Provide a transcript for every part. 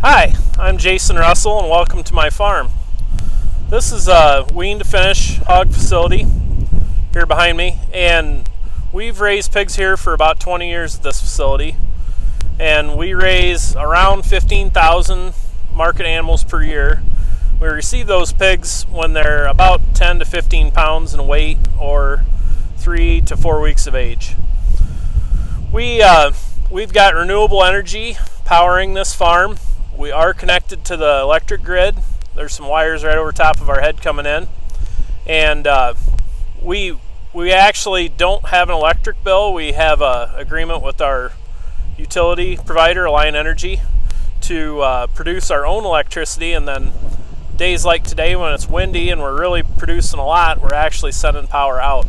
Hi, I'm Jason Russell and welcome to my farm. This is a wean to finish hog facility here behind me, and we've raised pigs here for about 20 years at this facility, and we raise around 15,000 market animals per year. We receive those pigs when they're about 10 to 15 pounds in weight or 3 to 4 weeks of age. We've got renewable energy powering this farm. We are connected to the electric grid. There's some wires right over top of our head coming in, and we actually don't have an electric bill. We have an agreement with our utility provider, Alliant Energy, to produce our own electricity, and then days like today when it's windy and we're really producing a lot, we're actually sending power out.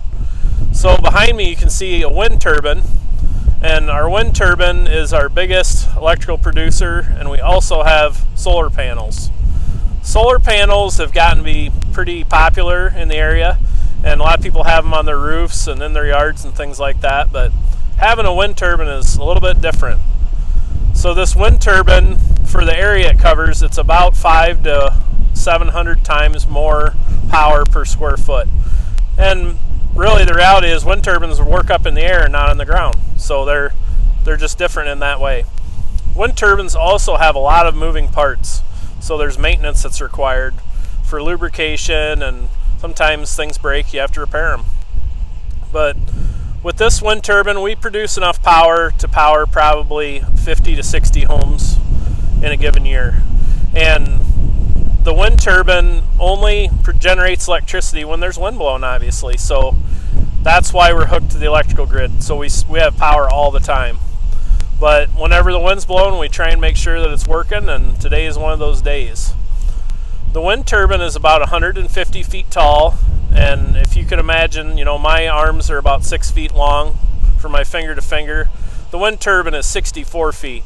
So behind me you can see a wind turbine, and our wind turbine is our biggest electrical producer, and we also have solar panels. Solar panels have gotten to be pretty popular in the area, and a lot of people have them on their roofs and in their yards and things like that, but having a wind turbine is a little bit different. So this wind turbine, for the area it covers, it's about 500 to 700 times more power per square foot. And really the reality is wind turbines work up in the air and not on the ground, so they're just different in that way. Wind turbines also have a lot of moving parts, so there's maintenance that's required for lubrication, and sometimes things break, you have to repair them. But with this wind turbine, we produce enough power to power probably 50 to 60 homes in a given year. And the wind turbine only generates electricity when there's wind blowing, obviously, so that's why we're hooked to the electrical grid, so we have power all the time. But whenever the wind's blowing, we try and make sure that it's working, and today is one of those days. The wind turbine is about 150 feet tall, and if you could imagine, my arms are about 6 feet long from my finger to finger. The wind turbine is 64 feet.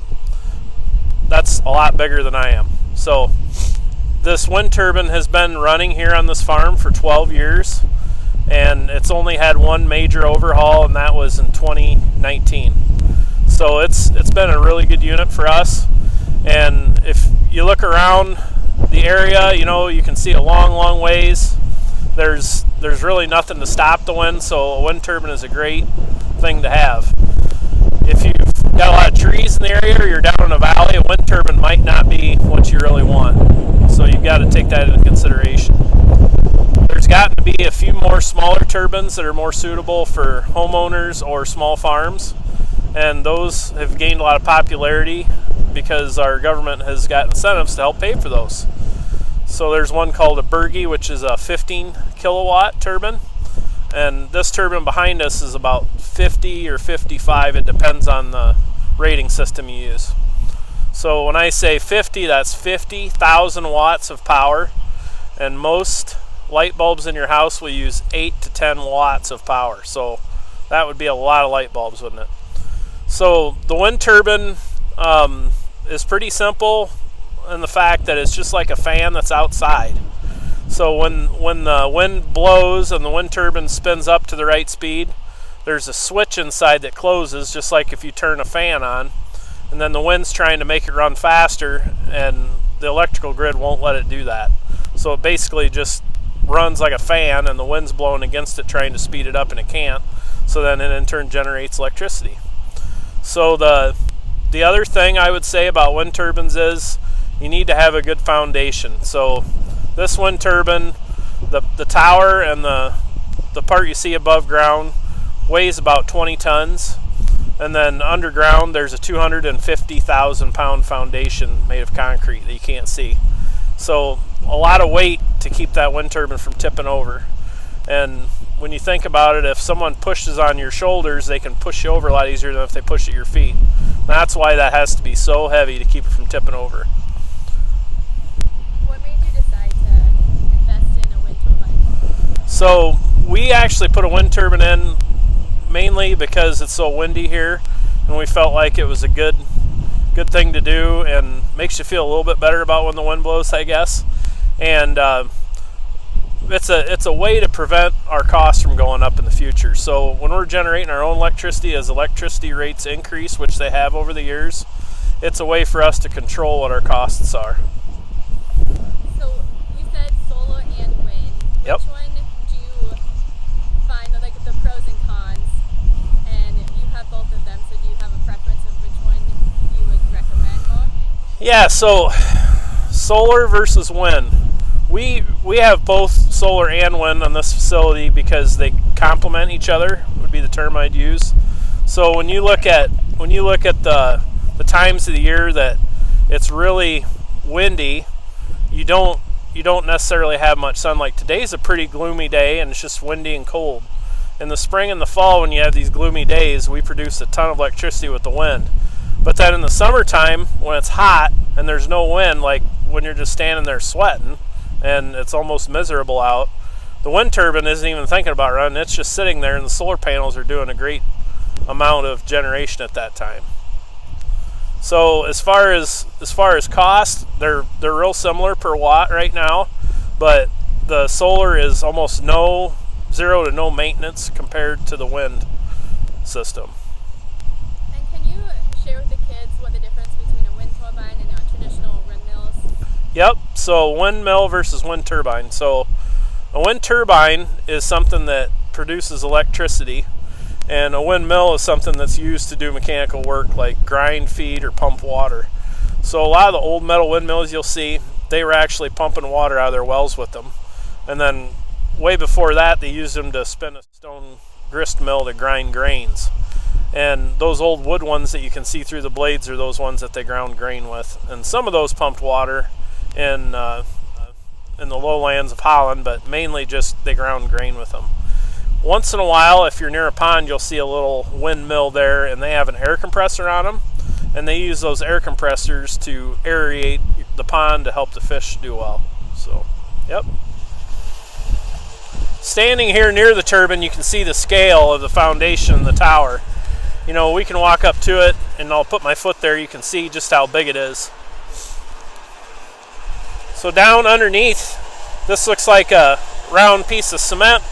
That's a lot bigger than I am. So this wind turbine has been running here on this farm for 12 years, and it's only had one major overhaul, and that was in 2019. So it's been a really good unit for us. And if you look around the area, you can see a long ways. There's really nothing to stop the wind, so a wind turbine is a great thing to have. If you've got a lot of trees in the area or you're down in a valley, a wind turbine might not be what you really want. So you've got to take that into consideration. There's got to be a few more smaller turbines that are more suitable for homeowners or small farms, and those have gained a lot of popularity because our government has got incentives to help pay for those. So there's one called a Berge, which is a 15 kilowatt turbine, and this turbine behind us is about 50 or 55. It depends on the rating system you use. So when I say 50, that's 50,000 watts of power, and most light bulbs in your house will use 8 to 10 watts of power. So that would be a lot of light bulbs, wouldn't it? So the wind turbine is pretty simple in the fact that it's just like a fan that's outside. So when the wind blows and the wind turbine spins up to the right speed, there's a switch inside that closes, just like if you turn a fan on, and then the wind's trying to make it run faster, and the electrical grid won't let it do that. So it basically just runs like a fan, and the wind's blowing against it trying to speed it up, and it can't. So then it in turn generates electricity. So the other thing I would say about wind turbines is you need to have a good foundation. So this wind turbine, the tower and the part you see above ground weighs about 20 tons. And then underground there's a 250,000 pound foundation made of concrete that you can't see. So a lot of weight to keep that wind turbine from tipping over. And when you think about it, if someone pushes on your shoulders, they can push you over a lot easier than if they push at your feet. That's why that has to be so heavy to keep it from tipping over. What made you decide to invest in a wind turbine? So we actually put a wind turbine in mainly because it's so windy here, and we felt like it was a good thing to do, and makes you feel a little bit better about when the wind blows, I guess. And it's a way to prevent our costs from going up in the future. So when we're generating our own electricity, as electricity rates increase, which they have over the years, it's a way for us to control what our costs are. So you said solar and wind. Yep. Which one do you find like the pros and cons? And you have both of them, so do you have a preference of which one you would recommend more? Yeah, so solar versus wind. We have both solar and wind on this facility because they complement each other, would be the term I'd use. So when you look at the times of the year that it's really windy, you don't necessarily have much sunlight. Today's a pretty gloomy day and it's just windy and cold. In the spring and the fall, when you have these gloomy days, we produce a ton of electricity with the wind. But then in the summertime, when it's hot and there's no wind, like when you're just standing there sweating and it's almost miserable out, the wind turbine isn't even thinking about running. It's just sitting there, and the solar panels are doing a great amount of generation at that time. So as far as cost, they're real similar per watt right now, but the solar is almost zero to no maintenance compared to the wind system. And can you share with the kids what the difference between a wind turbine and a traditional windmills? Yep, so windmill versus wind turbine. So a wind turbine is something that produces electricity, and a windmill is something that's used to do mechanical work like grind, feed, or pump water. So a lot of the old metal windmills you'll see, they were actually pumping water out of their wells with them. And then way before that, they used them to spin a stone grist mill to grind grains. And those old wood ones that you can see through the blades are those ones that they ground grain with. And some of those pumped water in the lowlands of Holland, but mainly just they ground grain with them. Once in a while, if you're near a pond, you'll see a little windmill there, and they have an air compressor on them, and they use those air compressors to aerate the pond to help the fish do well. So, yep. Standing here near the turbine, you can see the scale of the foundation in the tower. You know, we can walk up to it, and I'll put my foot there. You can see just how big it is. So down underneath, this looks like a round piece of cement,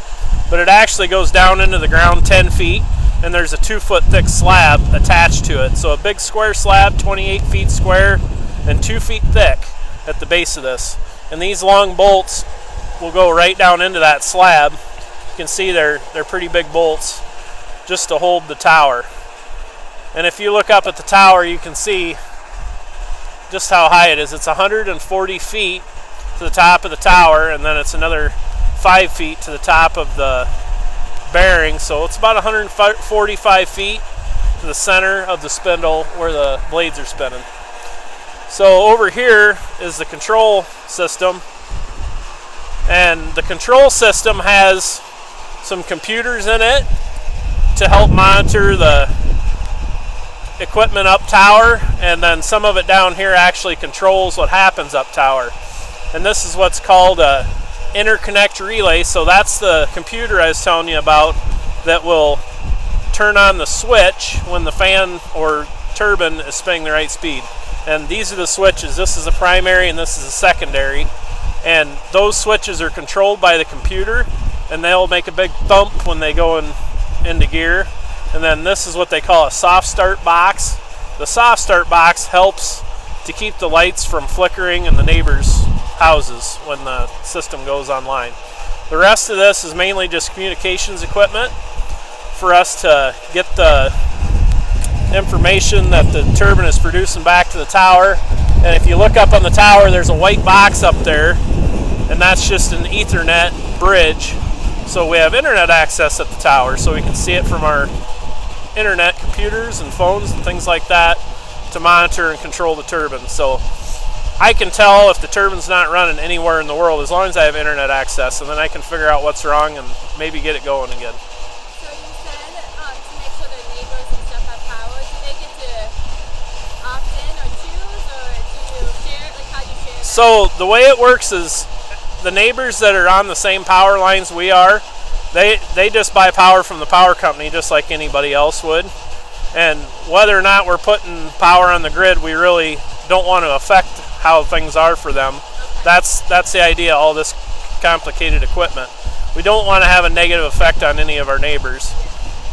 but it actually goes down into the ground 10 feet, and there's a 2-foot thick slab attached to it. So a big square slab, 28 feet square and 2 feet thick at the base of this. And these long bolts will go right down into that slab. You can see they're pretty big bolts just to hold the tower. And if you look up at the tower, you can see just how high it is. It's 140 feet to the top of the tower, and then it's another 5 feet to the top of the bearing. So it's about 145 feet to the center of the spindle where the blades are spinning. So over here is the control system, and the control system has some computers in it to help monitor the equipment up tower, and then some of it down here actually controls what happens up tower. And this is what's called a interconnect relay. So that's the computer I was telling you about that will turn on the switch when the fan or turbine is spinning the right speed. And these are the switches. This is a primary and this is a secondary, and those switches are controlled by the computer, and they'll make a big thump when they go into gear. And then this is what they call a soft start box. The soft start box helps to keep the lights from flickering in the neighbors' houses when the system goes online. The rest of this is mainly just communications equipment for us to get the information that the turbine is producing back to the tower. And if you look up on the tower, there's a white box up there, and that's just an Ethernet bridge. So we have internet access at the tower, so we can see it from our internet computers and phones and things like that to monitor and control the turbine. So I can tell if the turbine's not running anywhere in the world as long as I have internet access, and then I can figure out what's wrong and maybe get it going again. So you said to make sure their neighbors and stuff have power. Do they get to opt in or choose, or do you share? Like, how do you share that? So the way it works is the neighbors that are on the same power lines we are, they just buy power from the power company just like anybody else would. And whether or not we're putting power on the grid, we really don't want to affect how things are for them. That's the idea, all this complicated equipment. We don't want to have a negative effect on any of our neighbors.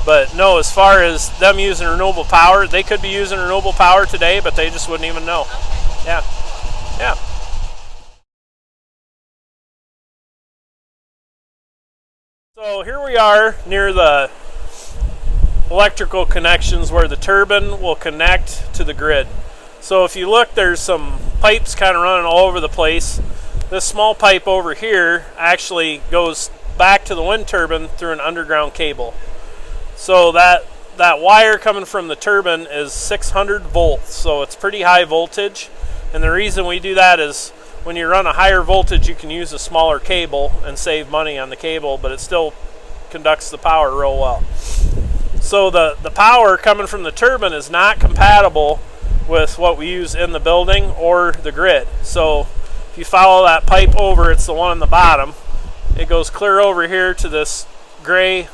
But no, as far as them using renewable power, they could be using renewable power today, but they just wouldn't even know. Okay. Yeah, yeah. So here we are near the electrical connections where the turbine will connect to the grid. So if you look, there's some pipes kind of running all over the place. This small pipe over here actually goes back to the wind turbine through an underground cable. So that wire coming from the turbine is 600 volts, so it's pretty high voltage. And the reason we do that is when you run a higher voltage, you can use a smaller cable and save money on the cable, but it still conducts the power real well. So the power coming from the turbine is not compatible with what we use in the building or the grid. So if you follow that pipe over, it's the one on the bottom. It goes clear over here to this gray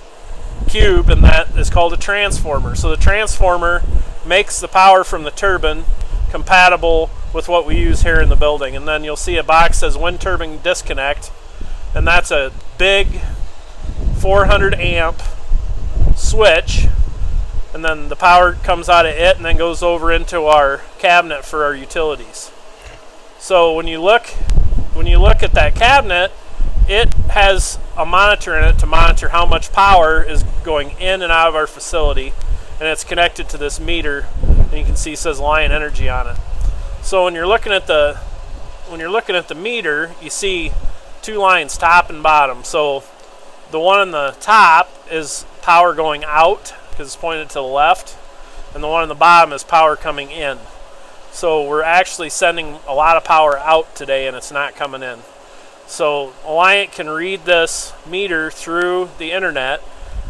cube, and that is called a transformer. So the transformer makes the power from the turbine compatible with what we use here in the building. And then you'll see a box that says wind turbine disconnect, and that's a big 400 amp switch, and then the power comes out of it and then goes over into our cabinet for our utilities. So when you look at that cabinet, it has a monitor in it to monitor how much power is going in and out of our facility, and it's connected to this meter, and you can see it says Lion Energy on it. So when you're looking at the meter, you see two lines, top and bottom. So the one on the top is power going out because it's pointed to the left, and the one on the bottom is power coming in. So we're actually sending a lot of power out today, and it's not coming in. So Alliant can read this meter through the internet,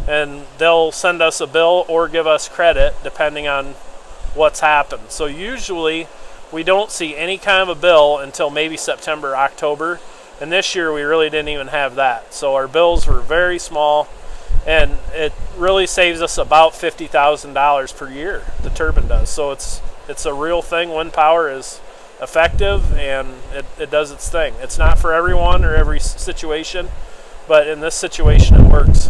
and they'll send us a bill or give us credit depending on what's happened. So usually we don't see any kind of a bill until maybe September, October, and this year we really didn't even have that. So our bills were very small, and it really saves us about $50,000 per year, the turbine does. So it's a real thing. Wind power is effective, and it does its thing. It's not for everyone or every situation, but in this situation it works.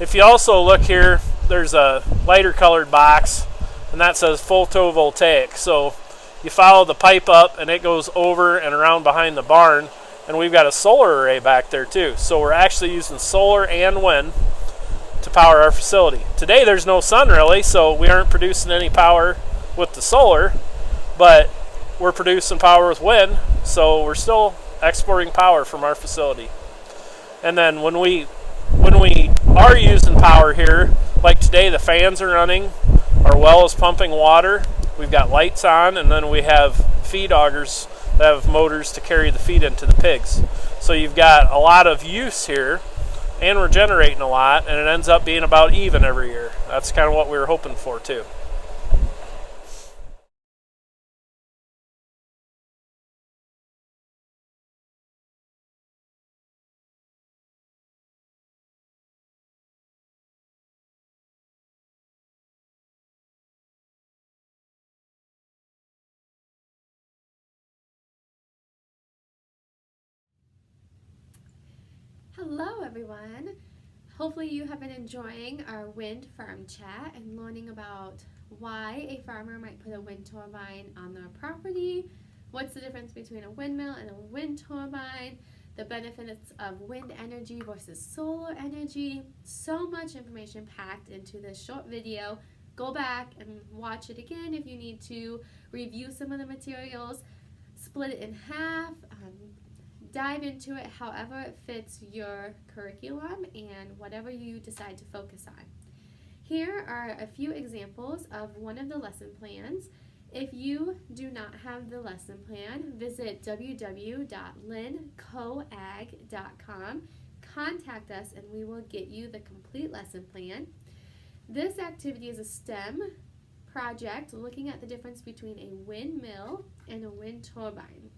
If you also look here, there's a lighter colored box, and that says photovoltaic. So you follow the pipe up, and it goes over and around behind the barn, and we've got a solar array back there too. So we're actually using solar and wind to power our facility. Today there's no sun really, so we aren't producing any power with the solar, but we're producing power with wind, so we're still exporting power from our facility. And then when we are using power here, like today the fans are running, our well is pumping water, we've got lights on, and then we have feed augers that have motors to carry the feed into the pigs. So you've got a lot of use here, and we're generating a lot, and it ends up being about even every year. That's kind of what we were hoping for too. Hello everyone! Hopefully you have been enjoying our wind farm chat and learning about why a farmer might put a wind turbine on their property, what's the difference between a windmill and a wind turbine, the benefits of wind energy versus solar energy. So much information packed into this short video. Go back and watch it again if you need to, review some of the materials, split it in half, dive into it however it fits your curriculum and whatever you decide to focus on. Here are a few examples of one of the lesson plans. If you do not have the lesson plan, visit www.lincoag.com. Contact us and we will get you the complete lesson plan. This activity is a STEM project looking at the difference between a windmill and a wind turbine.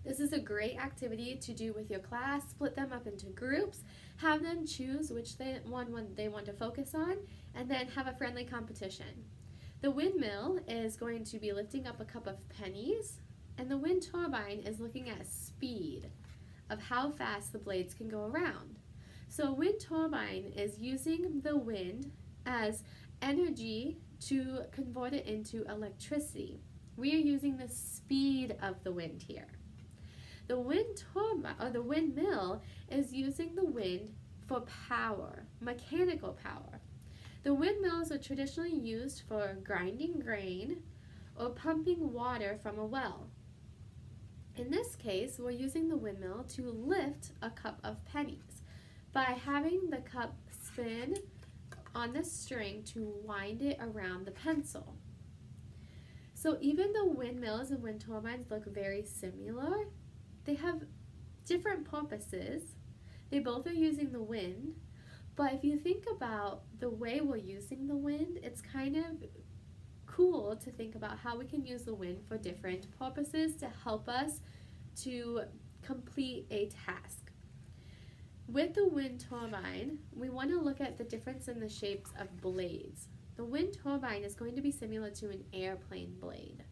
This is a great activity to do with your class. Split them up into groups, have them choose which one they want to focus on, and then have a friendly competition. The windmill is going to be lifting up a cup of pennies, and the wind turbine is looking at speed of how fast the blades can go around. So a wind turbine is using the wind as energy to convert it into electricity. We are using the speed of the wind here. The wind turbine or the windmill is using the wind for power, mechanical power. The windmills are traditionally used for grinding grain or pumping water from a well. In this case, we're using the windmill to lift a cup of pennies by having the cup spin on the string to wind it around the pencil. So even though windmills and wind turbines look very similar, they have different purposes. They both are using the wind, but if you think about the way we're using the wind, it's kind of cool to think about how we can use the wind for different purposes to help us to complete a task. With the wind turbine, we want to look at the difference in the shapes of blades. The wind turbine is going to be similar to an airplane blade.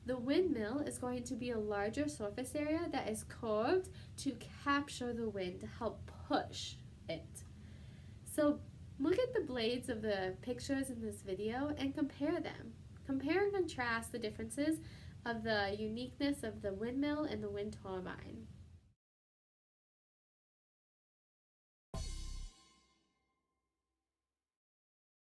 The windmill is going to be a larger surface area that is curved to capture the wind to help push it. So look at the blades of the pictures in this video and compare them. Compare and contrast the differences of the uniqueness of the windmill and the wind turbine.